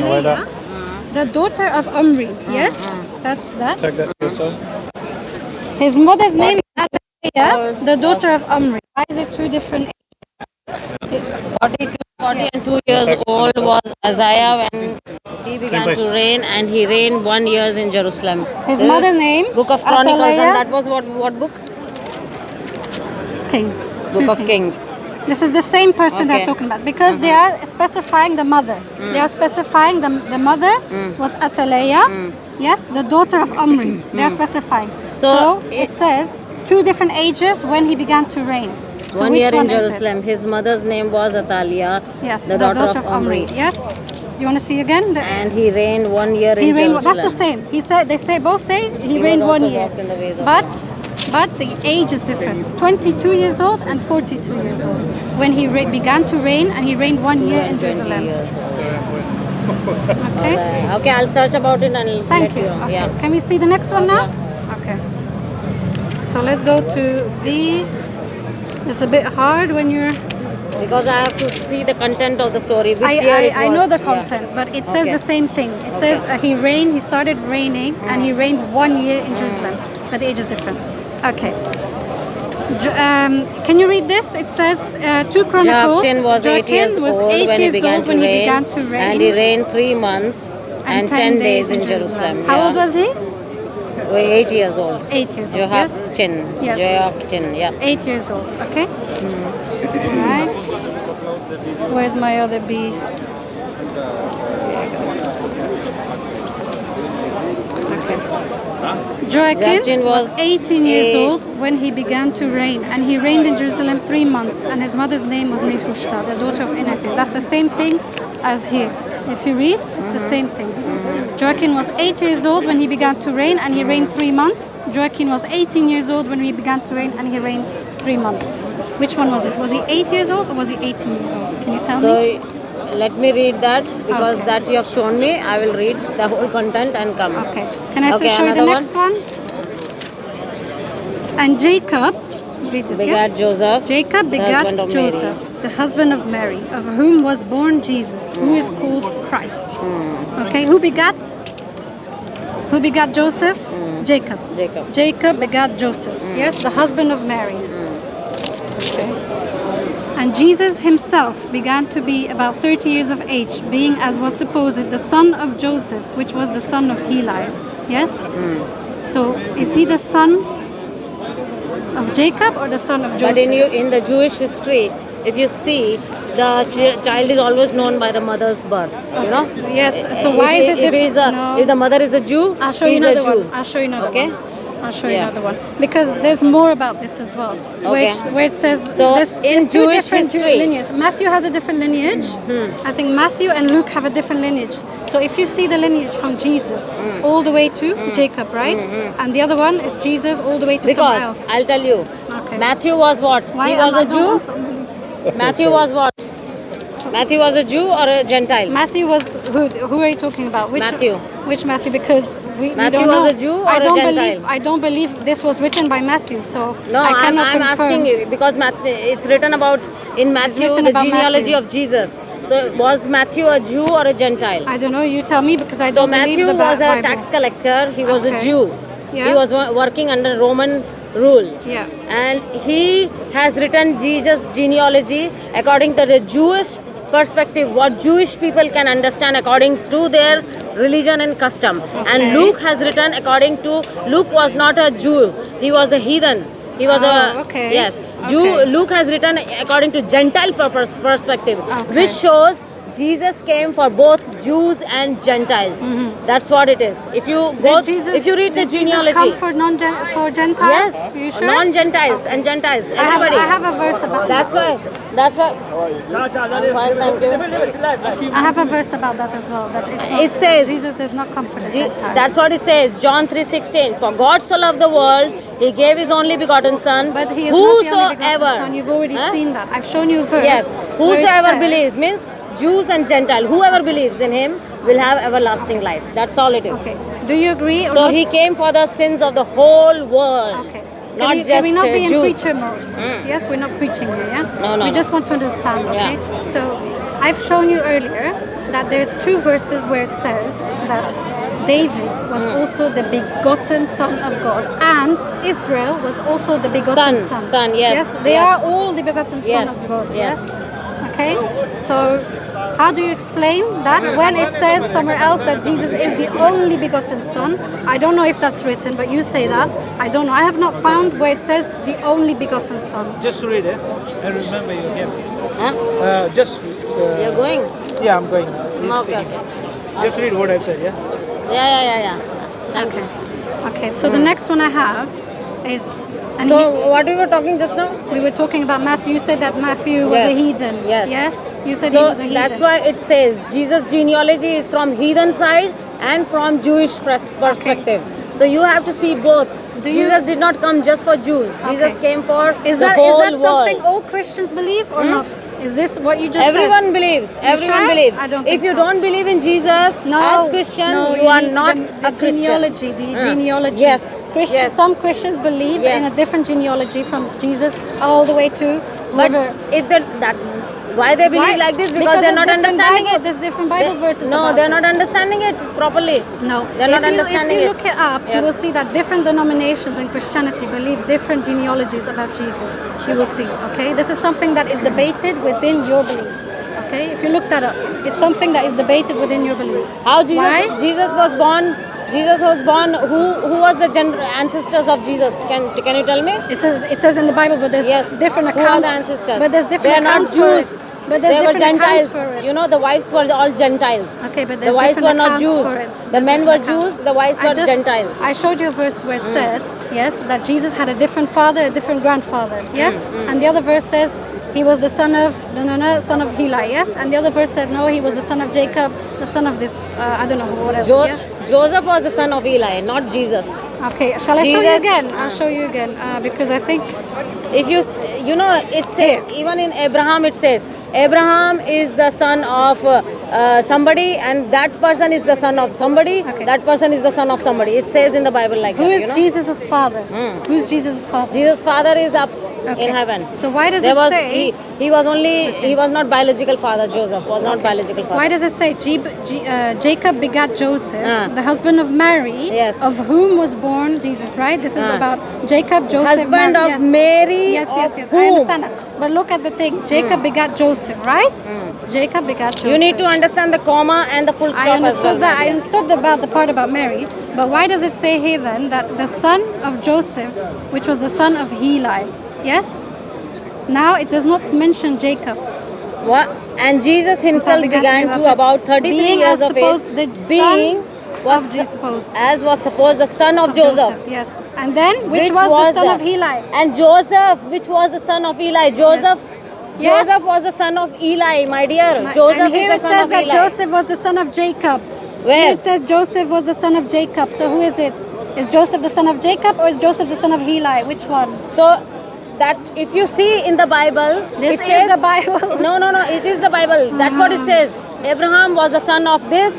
Athaliah, the daughter of Omri. Yes, that's that. Check that yourself. His mother's name is Athaliah, the daughter of Omri. Why is it two different? 40 and 2 years old was Isaiah when he began to reign, and he reigned 1 year in Jerusalem. His This mother's is name, Book of Chronicles, Athaliah. and that was what book? Kings. Book Two of Kings. This is the same person they're Okay. talking about because they are specifying the mother. They are specifying the mother was Athaliah, yes, the daughter of Omri. They are specifying. So it says two different ages when he began to reign. So 1 which year in one is it? Jerusalem. His mother's name was Athaliah, Yes, the daughter of Omri. Yes. You want to see again? And he reigned 1 year He in reigned. Jerusalem. That's the same. He said they say both say he was reigned also 1 year, walked in the ways of but the age is different. 22 years old and 42 years old when he began to reign, and he reigned 1 year in 20 Jerusalem. years old. Okay. Okay, I'll search about it and I'll Thank let you. you know. Okay. Yeah. Can we see the next one now? Okay. So let's go to B. It's a bit hard when you're. Because I have to see the content of the story. Which year it I was. know the Yeah. content, but it says Okay. the same thing. It says he reigned. He started reigning, and he reigned 1 year in Jerusalem. But the age is different. Okay. Can you read this? It says 2 Chronicles. Joachim was 8 years was old 8 when he years began old to when he reign, began to reign, and he reigned 3 months and 10 days in Jerusalem. How old was he? 8 years old. 8 years old. Yes. Yes. Joachim, yeah. 8 years old. Okay. All right. Where's my other B? Okay. Joachim was 18 years old when he began to reign, and he reigned in Jerusalem 3 months, and his mother's name was Nehushta, the daughter of Enathim. That's the same thing as here. If you read, it's the same thing. Joachim was 8 years old when he began to reign, and he reigned 3 months. Joachim was 18 years old when he began to reign, and he reigned 3 months. Which one was it? Was he 8 years old or was he 18 years old? Can you tell me? So let me read that, because Okay. that you have shown me. I will read the whole content and come. Okay. Can I Okay, show you the another next one? And Jacob, read this, yeah? Begat Joseph, Jacob the begat husband of Mary. Joseph, the husband of Mary, of whom was born Jesus, who is called Christ. Okay, who begat? Who begat Joseph? Jacob. Jacob begat Joseph. Yes, the husband of Mary. Okay. And Jesus himself began to be about 30 years of age, being, as was supposed, the son of Joseph, which was the son of Heli. Yes? So, is he the son of Jacob or the son of Joseph? But in the Jewish history, if you see, the child is always known by the mother's birth. You know. Yes. So why is it different? If the mother is a Jew, I'll show you he's a another Jew. one. I'll show you another Okay. one. I'll show you another one because there's more about this as well. Okay. Where it says there's in two Jewish different history- lineages. Matthew has a different lineage. I think Matthew and Luke have a different lineage. So if you see the lineage from Jesus all the way to Jacob, right? And the other one is Jesus all the way to someone Because else. I'll tell you, Okay. Matthew was what? Why He was am I a Jew. not unfamiliar? Matthew was what? Matthew was a Jew or a Gentile? Matthew was who are you talking about? Which Matthew. Which Matthew? Because we Matthew don't was know. a Jew or a Gentile? I don't believe this was written by Matthew. So No, I I'm cannot confirm. asking you because it's written about in Matthew written the about genealogy Matthew. of Jesus. So was Matthew a Jew or a Gentile? I don't know. You tell me because I So don't Matthew believe the was a Bible. tax collector. He was a Okay. Jew. Yeah. He was working under Roman rule. Yeah. And he has written Jesus' genealogy according to the Jewish perspective, what Jewish people can understand according to their religion and custom. And Luke has written according to, Luke was not a Jew, he was a heathen. He was yes. Jew. Luke has written according to Gentile perspective, which shows Jesus came for both Jews and Gentiles. That's what it is. If you go, if you read the genealogy, Jesus come for Gentiles. yes, You sure? non-Gentiles and Gentiles, everybody. I have a verse about That's why. That's why. I'm fine, thank you. I have a verse about that as well. That it's not, It says- Jesus does not come for the Gentiles. That's what it says. John 3:16. For God so loved the world, He gave His only begotten Son. But he is not the only begotten Whosoever. Son. You've already seen that. I've shown you a verse. Yes. where it Whosoever says- believes means Jews and Gentile. Whoever believes in Him will have everlasting life. That's all it is. Okay. Do you agree? Or So not? He came for the sins of the whole world. Okay. Not can just we not be in Jews. preacher mode? Yes, we're not preaching here, yeah? No, We no. just want to understand, okay? Yeah. So, I've shown you earlier that there's 2 verses where it says that David was also the begotten son of God, and Israel was also the begotten son. Son, yes. They are all the begotten son of God. Yes. Okay. So how do you explain that when it says somewhere else that Jesus is the only begotten son? I don't know if that's written, but you say that. I don't know. I have not found where it says the only begotten son. Just read it and remember your gift. Huh? You're going? Yeah, I'm going. Okay. Just read what I said, yeah? Yeah. Thank you. Okay. So the next one I have is. And So what we were talking just now? we were talking about Matthew. You said that Matthew was Yes. a heathen. Yes. Yes. You said he So was a heathen. that's why it says Jesus' genealogy is from heathen side and from Jewish perspective. So you have to see both. Do you- Jesus did not come just for Jews. Jesus came for Is the that whole something world. all Christians believe or not? Is this what you just Everyone said? believes. Everyone sure? believes. I don't If think you so. don't believe in Jesus No, as Christian, no, you are need not the a Christian. genealogy. The genealogy. Yes. Yes. Some Christians believe in a Yes. different genealogy from Jesus all the way to But whoever. if that why they believe Why? like this? Because Because they're there's not different understanding Bible, it. there's different Bible verses No, about they're it. not understanding it properly. No, They're not understanding if you it. look it up, you Yes. will see that different denominations in Christianity believe different genealogies about Jesus. You will see. Okay, this is something that is debated within your belief. Okay, if you look that up, it's something that is debated within your belief. How Jesus Why? Jesus was born? Jesus was born. Who was the ancestors of Jesus? Can you tell me? It says in the Bible, but there's Yes. different Who accounts. are the ancestors? But there's different They are not accounts for Jews. it. But there's They were different accounts Gentiles. for it. You know, the wives were all Gentiles. Okay, but the there's wives different were not accounts Jews. for it. The There's men were different Jews. accounts. The wives were Gentiles. I showed you a verse where it said, yes, that Jesus had a different father, a different grandfather. Yes, and the other verse says he was the son of son of Heli. Yes, and the other verse said no, he was the son of Jacob, the son of this. I don't know what else. Yeah? Joseph was the son of Eli, not Jesus. Okay, shall I show you Jesus- again? I'll show you again because I think If you know, it says even in Abraham it says Abraham is the son of somebody, and that person is the son of somebody. Okay. That person is the son of somebody. It says in the Bible like who that. is You know? Jesus' father? Who's Jesus' father? Jesus' father is up Okay. in heaven. So why does There it was say? he was not biological father. Joseph was not biological father. Why does it say Jacob begat Joseph, the husband of Mary, Yes. of whom was born Jesus? Right. This is about Jacob, Joseph, Husband Mary. of Mary, Yes, of yes, yes. I whom? understand that. But look at the thing. Jacob begat Joseph, right? Jacob begat Joseph. You need to understand the comma and the full stop I understood as well. that. my I dear. understood about the part about Mary. But why does it say here then that the son of Joseph, which was the son of Heli, yes? Now it does not mention Jacob. What? And Jesus himself began to about 33 being years as of supposed age, the being son was of Jesus, supposed. as was supposed the son of Joseph. Yes. And then which was the son of Heli? And Joseph, which was the son of Eli. Joseph was the son of Eli, my dear. Joseph and here is it the son says of that Eli. Joseph was the son of Jacob. Where? Here it says Joseph was the son of Jacob. So who is it? Is Joseph the son of Jacob or is Joseph the son of Heli? Which one? So that if you see in the Bible, This it is says the Bible. No, it is the Bible. That's what it says. Abraham was the son of this.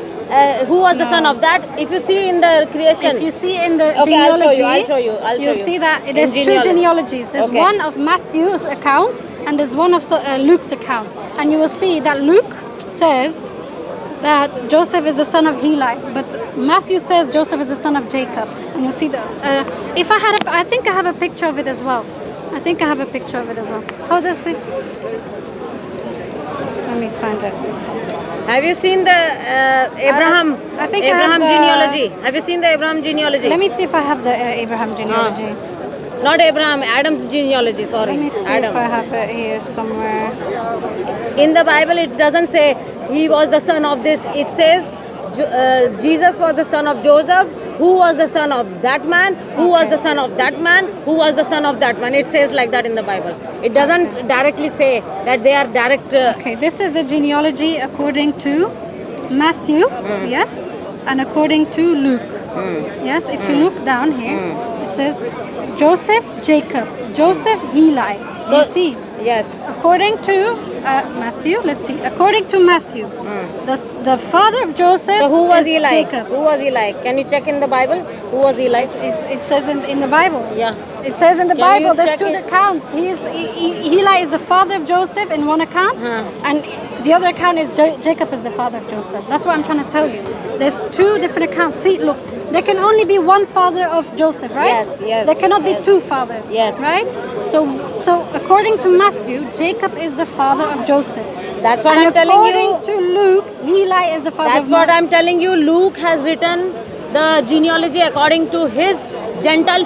Who was the son of that? If you see in the creation, If you see in the Okay, genealogy, I'll show you. you'll see that In there's two genealogy. genealogies. There's Okay. one of Matthew's account and there's one of Luke's account. And you will see that Luke says that Joseph is the son of Heli, but Matthew says Joseph is the son of Jacob. And you'll see that. I think I have a picture of it as well. I think I have a picture of it as well. Hold this with. Let me find it. Have you seen the Abraham? I think I have Abraham the- genealogy. Have you seen the Abraham genealogy? Let me see if I have the Abraham genealogy. Not Abraham, Adam's genealogy. Sorry, Let me see Adam. if I have it here somewhere. In the Bible, it doesn't say he was the son of this. It says Jesus was the son of Joseph, who was the son of that man, who was the son of that man, who was the son of that man. It says like that in the Bible. It doesn't directly say that they are direct. Okay, this is the genealogy according to Matthew, yes, and according to Luke. Yes, if you look down here, it says Joseph, Jacob, Joseph, Heli. You see? Yes. According to Matthew, let's see. According to Matthew, the father of Joseph So who was is Eli? Jacob. Who was Eli? Can you check in the Bible? Who was Eli? It says in the Bible. Yeah. It says in the Can you Bible, there's check two it? accounts. Heli is the father of Joseph in one account, and The other account is Jacob is the father of Joseph. That's what I'm trying to tell you. There's two different accounts. See, look, there can only be one father of Joseph, right? Yes, yes, There cannot be yes. two fathers. Yes. Right? So according to Matthew, Jacob is the father of Joseph. That's what And I'm telling you. according to Luke, Heli is the father That's of what Mark. I'm telling you. Luke has written the genealogy according to his Gentile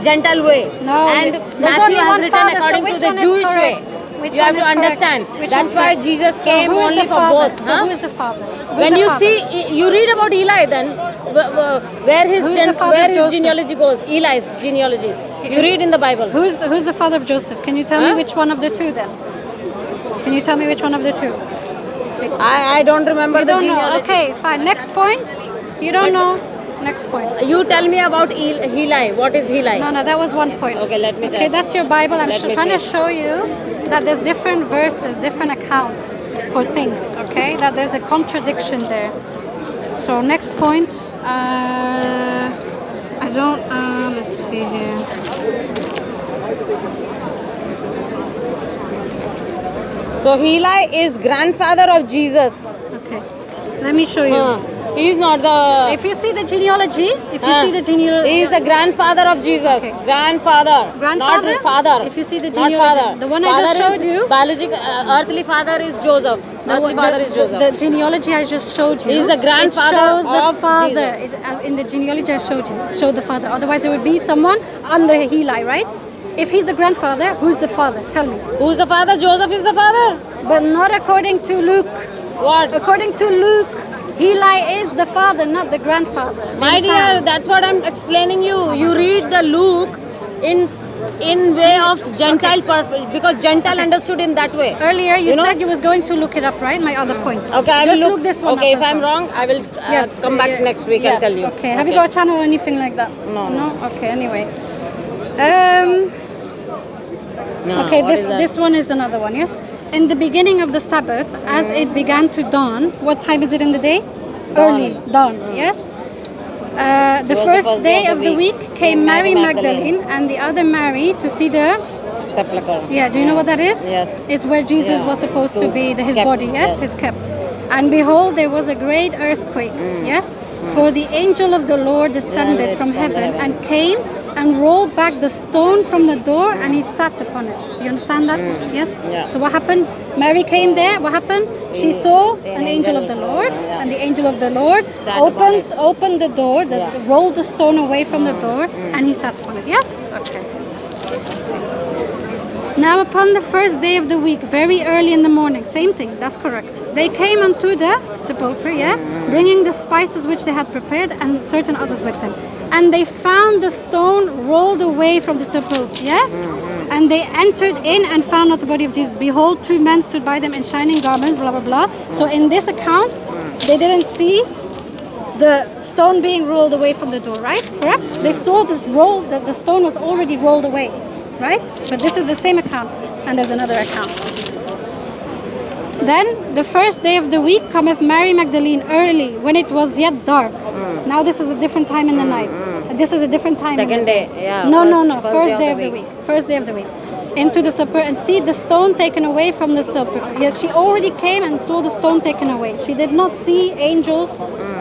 Gentile way, No, and there's Matthew only has one written father, so according which to the one is Jewish way. correct? Which You have one to is correct? understand. Which That's one's why correct? Jesus So came who is only the for father? both. So Huh? who is the father? Who's When the you father? see, you read about Eli, then where his Who's the father where of his Joseph? genealogy goes. Eli's genealogy. You read in the Bible. Who's the father of Joseph? Can you tell me Huh? which one of the two then? Can you tell me which one of the two? I don't remember You the don't know. genealogy. Okay, fine. Next point. You don't know. Next point. You tell me about Eli. What is Eli? No, that was one point. Okay, let me Okay, tell. that's your Bible. I'm Let me trying to see. show you that there's different verses, different accounts for things. Okay, that there's a contradiction there. So next point. I don't. Let's see here. So Eli is grandfather of Jesus. Okay, let me show you. He is not the. If you see the genealogy, He is the grandfather of Jesus. Okay. Grandfather, Grandfather? not the father. If you see the not genealogy, father. the one I father just showed is you- biological, earthly father is Joseph. Earthly father is Joseph. The genealogy I just showed you. He is the grandfather it shows the of father. Jesus. In the genealogy I showed you, it showed the father. Otherwise, there would be someone under Heli, right? If he's the grandfather, who's the father? Tell me. Who is the father? Joseph is the father. But not according to Luke. What? According to Luke, Heli is the father, not the grandfather. Do you My dear, understand? that's what I'm explaining you. You read the Luke in way of Gentile purpose, because Gentile understood in that way. Earlier, you know? said you was going to look it up, right? My other points. Okay, I Just will look this one Okay, up if as I'm well. wrong, I will come back next week yes, and tell you. Okay. Have you got a channel or anything like that? No. No. Okay. Anyway. No, Okay. what is that? This one is another one. Yes. In the beginning of the Sabbath, as it began to dawn, what time is it in the day? Early dawn. Yes. The was the first day of the week came Mary Mary Magdalene and the other Mary to see the. Sepulchre. Yeah, do you know what that is? Yes. It's where Jesus Yeah. was supposed to be, his Kept, body, yes? yes. His kept. And behold, there was a great earthquake, yes? For the angel of the Lord descended from heaven and came and rolled back the stone from the door and he sat upon it. Do you understand that? Yes? Yeah. So what happened? Mary came there. What happened? She saw an an angel of the angel, Lord, yeah. and the angel of the Lord Sat upon it. opened the door, rolled the stone away from the door, and he sat upon it. Yes? Okay. Let's see. Now upon the first day of the week, very early in the morning, same thing, that's correct. They came unto the sepulchre, bringing the spices which they had prepared and certain others with them. And they found the stone rolled away from the sepulchre, And they entered in and found not the body of Jesus. Behold, two men stood by them in shining garments, blah, blah, blah. So in this account, they didn't see the stone being rolled away from the door, right? Correct? They saw this roll, that the stone was already rolled away, right? But this is the same account, and there's another account. Then the first day of the week cometh Mary Magdalene early, when it was yet dark. Now this is a different time in the night. This is a different time. Second in the day, yeah. No. First day of the week. First day of the week. Into the sepulchre and see the stone taken away from the sepulchre. Yes, she already came and saw the stone taken away. She did not see angels,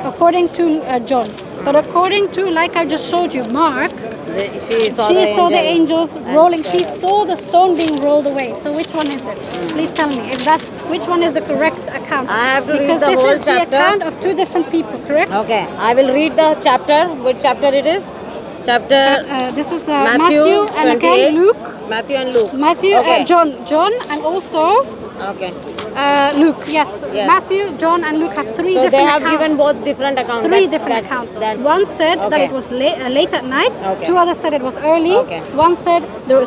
according to John. But according to, like I just showed you, Mark, She saw the angels rolling. She saw the stone being rolled away. So which one is it? Please tell me if that's which one is the correct account. I have to read because the this whole is the chapter. account of two different people. Correct? Okay, I will read the chapter. Which chapter it is? Chapter This is Matthew and 28. again Luke. Matthew and Luke. Matthew, Okay. John, and also Okay. Luke. Yes. Yes. Matthew, John, and Luke have three So different they have accounts. given both different accounts. Three different accounts. One said that Okay. it was late at night. Okay. Two others said it was early. Okay. One said the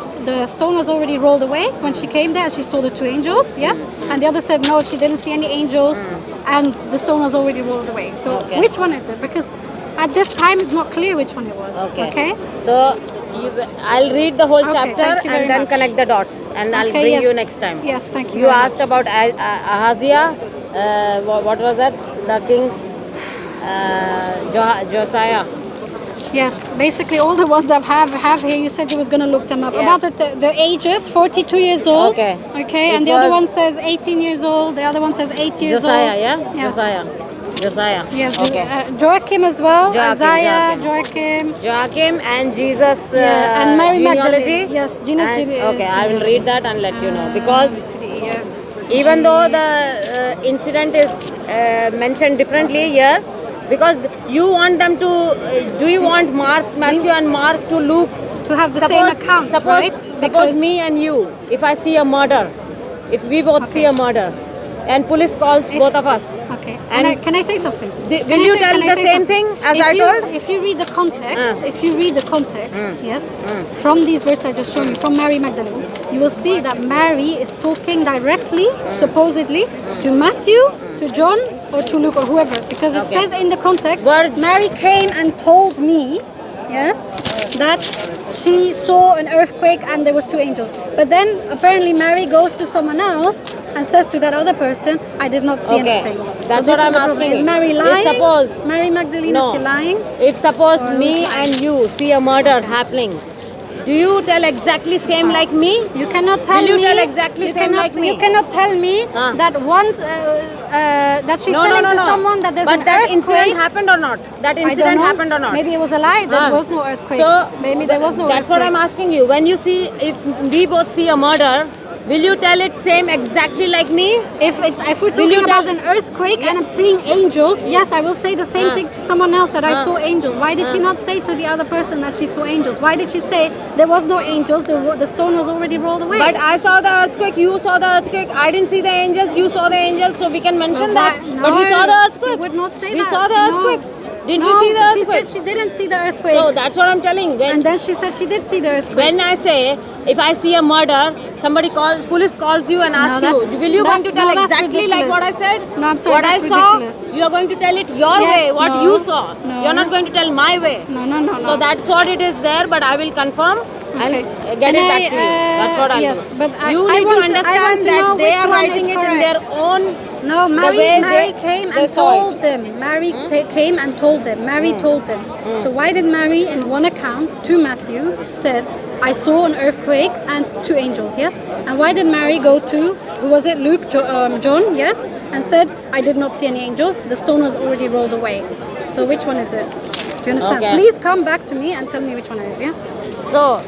stone was already rolled away when she came there and she saw the two angels. Yes. And the other said no, she didn't see any angels, and the stone was already rolled away. So Okay. which one is it? Because at this time it's not clear which one it was. Okay. So I'll read the whole Okay, chapter thank you very and then much. connect the dots, and I'll Okay, bring yes. you next time. Yes, thank you You very asked about Ahaziah. What was that? The king Josiah. Yes, basically all the ones I have here. You said you was gonna look them up. Yes. About the ages, 42 years old. Okay. Okay, It and the other was- one says 18 years old. The other one says 8 years Josiah, old. yeah? Yes. Josiah. Yes. Okay. Joachim as well. Joachim, Isaiah, Joachim. Joachim. Joachim and Jesus Yeah, and Mary genealogy. Magdalene. Yes, Jesus And- genealogy. Okay, I will read that and let you know. Because Yes. even though the incident is mentioned differently here, because you want them to, do you want Matthew and Mark to Luke? To have the same account, right? Suppose Because- me and you, if I see a murder, if we both see a murder, and police calls both of us. Okay. And Can I say something? will you tell the same thing as I told? If you read the context, yes, from these verses I just shown you, from Mary Magdalene, you will see that Mary is talking directly, supposedly, to Matthew, to John, or to Luke, or whoever, because it Okay. says in the context, Word- Mary came and told me, yes, that she saw an earthquake and there was 2 angels. But then apparently Mary goes to someone else and says to that other person, I did not see Okay. anything. That's So what this I'm is the problem. asking. Is Mary If lying? suppose- Mary Magdalene, No. is she lying? If suppose Or me who's lying? and you see a murder happening, do you tell exactly same like me? You cannot tell Will you me. tell exactly you same cannot, like me? You cannot tell me Ah. that once that she's No, telling no, no, to no. someone that there's but an that earthquake. incident happened or not? That I don't incident know. happened or not? Maybe it was a lie. There Ah. was no earthquake. So maybe there was no That's what I'm earthquake. asking you. When you see, if we both see a murder, will you tell it same exactly like me? If we're Will you talking about tell- an earthquake and I'm seeing angels, yes, I will say the same Ah. thing to someone else that I Ah. saw angels. Why did she not say to the other person that she saw angels? Why did she say there was no angels? The stone was already rolled away. But I saw the earthquake, you saw the earthquake. I didn't see the angels, you saw the angels, so we can mention Well, that. why- But we no, saw the earthquake. you would not say we that. saw the No. earthquake. Didn't No, we see the She earthquake? said she didn't see the earthquake. So that's what I'm telling. and then she said she did see the earthquake. When I say, if I see a murder, police calls you and asks that's- you, will you going to that's- tell no, that's exactly like what I ridiculous. said? No, I'm sorry, What I that's saw, ridiculous. you are going to tell it your Yes, way, what no, you saw. no. You're not going to tell my way. No. So that's what it is there, but I will confirm and Okay. get Can it I, back to you. That's what I'll yes, do. but You I need want to to- I understand want to know that they which are one writing is it in their own. No, Mary way Mary they- came they and saw told them. Mary came and told them. Mary told them. So why did Mary, in one account to Matthew, said, I saw an earthquake and 2 angels, yes? And why did Mary go to, who was it, Luke, John, yes? And said, I did not see any angels. The stone was already rolled away. So which one is it? Do you understand? Okay. Please come back to me and tell me which one it is, yeah? So,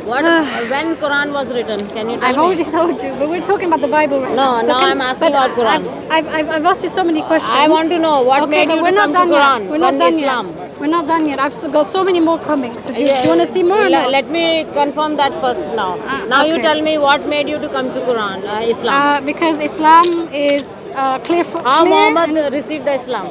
when Quran was written, can you tell I've me? already told you, but we're talking about the Bible right No, now. now I'm asking but about Quran. I've asked you so many questions. I want to know what Okay, made but you we're to not come to done Quran, yet. We're not then done Islam. yet. We're not done yet. I've got so many more coming. So do you want to see more? or not? Let me confirm that first now. Now you okay. tell me what made you to come to Quran, Islam. Because Islam is clear for How clear Muhammad and received the Islam,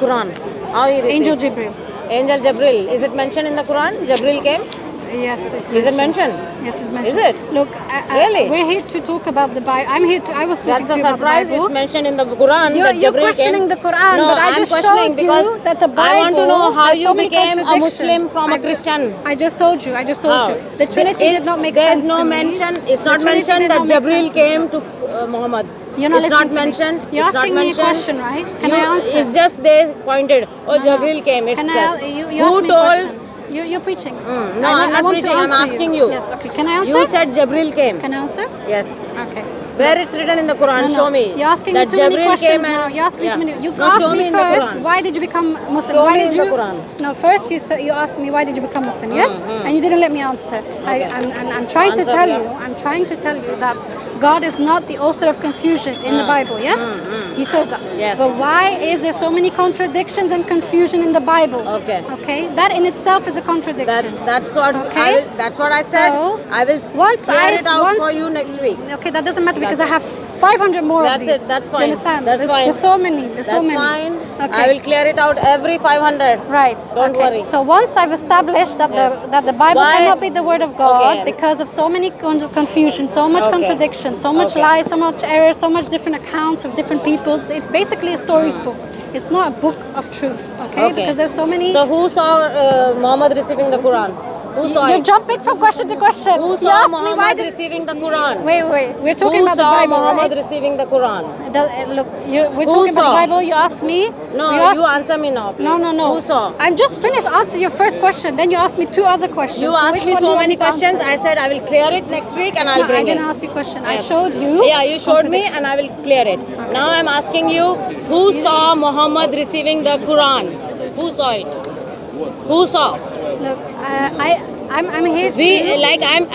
Quran? How he received? Angel Jibril. Angel Jabril. Is it mentioned in the Quran? Jabril came? Yes, it's Is it mentioned? Yes, it's mentioned. Is it? Look, Really? we're here to talk about the Bible. I'm here to. I was talking That's to a you about the surprise. Bible. It's mentioned in the Quran You're, that you're Jabril questioning came. the Quran, No, but I I'm just questioning showed because you that the Bible. I want to know how has you so many became a contradictions. Muslim from a Christian. I just told you. I just told How? you. The Trinity did not make There's sense no to me. mention. It's The not Trinity mentioned did that not make Jabril sense to me. came to Muhammad. You're not It's not listening to me. mentioned. You're It's not asking me a mentioned. question, right? Can I answer? It's just they pointed. Oh, No, no. Jabril came. It's Can there. you Who asked me told? questions. You're preaching. No, I'm not want to preaching. I'm answer asking you. Yes. Okay. Can I answer? You said Jabril came. Can I answer? Yes. Okay. Where it's written in the Quran? No, no. Show me. You're asking that me too many Jabril questions came now. and You're asking me too many. You no, asked show me me in the first, Quran. why did you become Muslim? Show why me did in the you? Quran. No, first you asked me why did you become Muslim? Yes, and you didn't let me answer. I'm trying to Answer, tell yeah. you. I'm trying to tell you that God is not the author of confusion in the Bible. Yes, He says that. Yes. But why is there so many contradictions and confusion in the Bible? Okay. Okay, that in itself is a contradiction. That's what Okay. I will. That's what I said. So, I will clear it out for you next week. Okay, that doesn't matter because That's I have 500 more That's of these. it. That's You fine. understand? That's fine. There's so many. There's so That's many. fine. Okay. I will clear it out every 500. Right. Don't okay. worry. So once I've established that Yes. the Bible Why- cannot be the word of God Okay. because of so many confusion, so much Okay. contradiction, so much Okay. lies, so much error, so much different accounts of different peoples. It's basically a stories book. It's not a book of truth. Okay. Okay. Because there's so many. So who saw Muhammad receiving the Quran? Who saw You're it? jumping from question to question. Who You saw asked me why Muhammad did... receiving the Quran? Wait. We're talking Who about the saw Bible, Muhammad right? receiving the Quran? Look, we're Who talking about saw? the Bible. You asked me. No, you you answer me now, please. No. Who saw? I'm just finished answering your first question. Then you asked me two other questions. You So asked which me one do so you want many to answer? questions. I said I will clear it next week and I'll No, bring I didn't it. ask you a question. I Yes. showed you. Yeah, you showed me and I will clear it. Now I'm asking you, who saw Muhammad receiving the Quran? Who saw it? Who saw? Look, I'm here.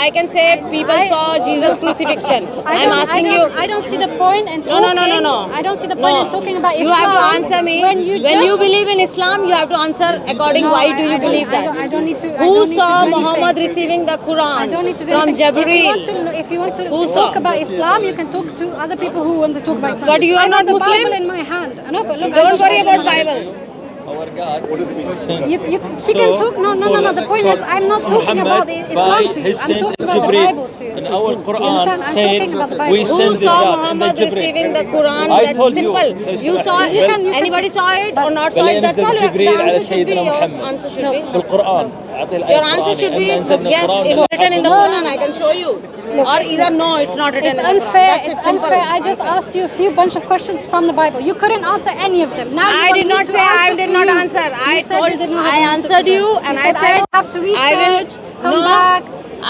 I can say people saw Jesus crucifixion. I'm asking you. I don't see the point in No. talking. I don't see the point in talking about You Islam. have to answer me. When you believe in Islam, you have to answer according why do you believe that. I don't need to. Who saw Muhammad receiving the Quran I don't need to do from anything. Jibreel? If you want to Who talk saw? about Islam, you can talk to other people who want to talk about Islam. But you are I not got the Muslim? Bible in my hand. I know, but look, I Don't got worry the Bible about in my hand. Bible. Our God sent She can talk. No. The point is, I'm not talking about Islam to you. I'm talking about the Bible to you. and our You Quran understand? I'm talking about the Bible. we Who send saw that Muhammad in the receiving the Quran? I That's told you. simple. You saw You it. can- Anybody saw it or not saw بل it? That's ينزل all. The جبريل على answer should be. سيدنا Your محمد answer should be. بالقرآن أعطي الآية Your answer should be القرآنية أن أنزلنا yes, القرآن it's written in the No, Quran. I can show you. Or either no, it's not written It's in the Quran. unfair. That's it, It's simple. unfair. I just Answer. asked you a few bunch of questions from the Bible. You couldn't answer any of them. Now you I want did me not to say I answer did to not you. answer. You I said told you didn't have I an answer answered to you them. and You I said, I said don't have to I will research, come no. back.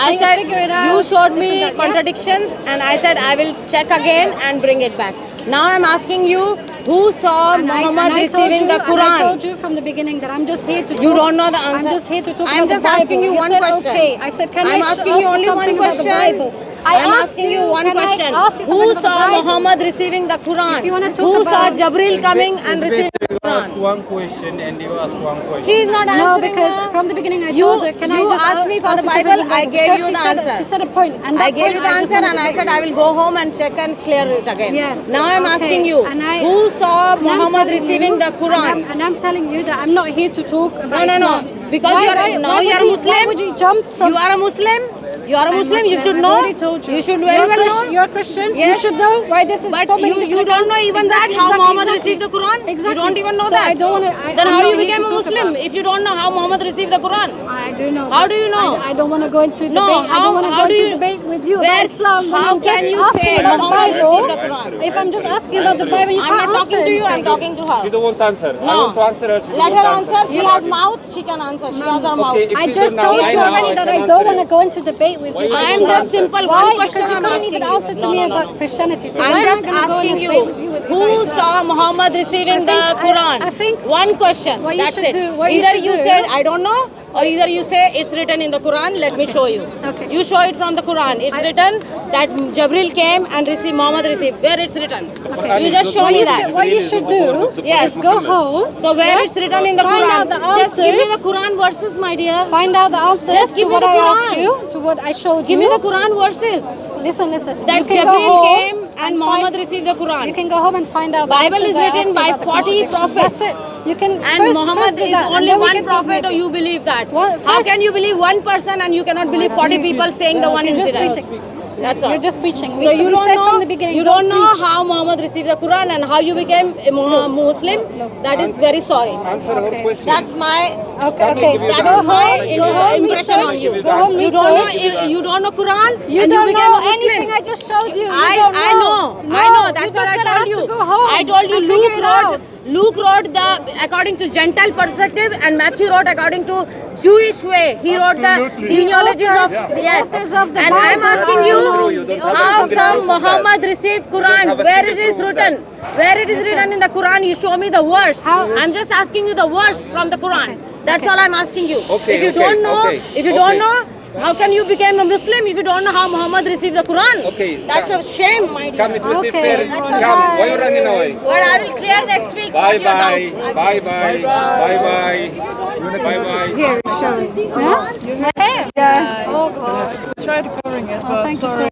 I and said figure it you out. showed This and me that. Yes. contradictions and I said I will check again and bring it back. Now I'm asking you, who saw Muhammad receiving the And I Quran? told you from the beginning that I'm just here to talk. You don't know the answer. I'm just here to talk I'm about just the Bible. asking you one said, question. Okay. I said, can I'm I asking ask you only one something about the question. Bible? I'm asked asking you one can I question. ask you something Who about the saw Bible? Muhammad receiving the Quran? If you wanna talk Who saw about- Jibreel coming and receiving the You ask Quran? one question and you ask one question. She is not No, answering because her. from the beginning I You- told her, can I you just asked me for ask the you something Bible, about I gave Because you she the said- answer. She said a point, and I that gave point you the I just answer wanted and to I make. said I will go home and check and clear it again. Yes. Now I'm Okay. asking you, And I- who saw And I'm Muhammad telling receiving you- the Quran? And I'm telling you that I'm not here to talk about No. Islam. Because Why- you are why- now why you would are a Why Muslim. would you jump from? You are a Muslim. You are a I'm Muslim. You should I've know. already told you. You should very You're well know. You're a Christian. You Yes. should know why this is But so many you different don't know accounts. even that how Muhammad received the Quran. Exactly. You don't even know So that. I don't want to. Then I'm how not you here became to a talk Muslim about- if you don't know how Muhammad received the Quran? I do know. How do you know? I don't want to go into No, debate. I how- don't want to how go do into you- debate with you Where- about Islam. When how I'm just can you asking say about the Muhammad Bible. received the Quran? If I'm just asking about the Bible, you I'm can't not answer talking to you. I'm anything. talking to her. She don't want to answer. I No. want to answer her. She Let don't her want to answer. She has mouth. She can answer. She has her mouth. Okay, if I she just don't told know, you I already know, that I I can don't answer want to you. go into debate with you. I am about just Islam. simple. Why? One question Because you I'm couldn't asking even you. answer to me about Christianity. So why I'm am I just gonna go asking and you, debate with you with who about Islam? saw Muhammad receiving the Quran? I think one question. what you That's should it. do- what you Either should you do- said I don't know, or either you say it's written in the Quran. Let me show you. Okay. You show it from the Quran. It's written that Jibril came and received Muhammad received. Where it's written? You just show me that. What you should do Yes. is go home. So where it's written in the Find Quran? out the Just give me the answers. Quran verses, my dear. Find out the answers Just give to me what the I Quran. asked you, to what I showed Give you. me the Quran verses. Listen. That You can go Jibril home came and Muhammad received the Quran. You can go home and find out. The Bible answers is I written asked you by about the 40 contradictions. prophets. That's it. You can. And first Muhammad do is that, and only then we one can talk prophet, or maybe. you believe that? Well, How first- can you believe one person and you cannot believe 40 people saying the one She's just incident? preaching. That's all. You're just preaching. So you we don't said know. from the beginning. You don't know preach. how Muhammad received the Quran and how you became a Muslim. That is very sorry. Answer her question. That's my. Okay. That Go is my home. Go home. impression on you. Go home. You don't know. You don't know Quran. You and don't you became know a Muslim. anything. I just showed you. I don't know. No, I know. That's you what just I said told have you. to go home I told you and figure it out. Luke wrote the according to Gentile perspective, and Matthew wrote according to Jewish way. He wrote the genealogies of yes. authors of the And I am Bible asking are you, known. The authors how of the come Bible. Muhammad received Quran? Where it is written? Where it is written in the Quran? You show me the verse. I'm just asking you the verse from the Quran. That's all I'm asking you. Okay, If you okay, don't know, okay, if you don't know. How can you become a Muslim if you don't know how Muhammad received the Quran? Okay, That's a shame, my dear. Come, it will be Okay. fair. That's Come, alright. why you running away? But I will clear next week. Bye all your bye. doubts. Bye bye. Bye bye. Bye bye. Here, show. Huh? My hair. Yeah. Oh God. Tried recording it, Oh, but thank you sorry.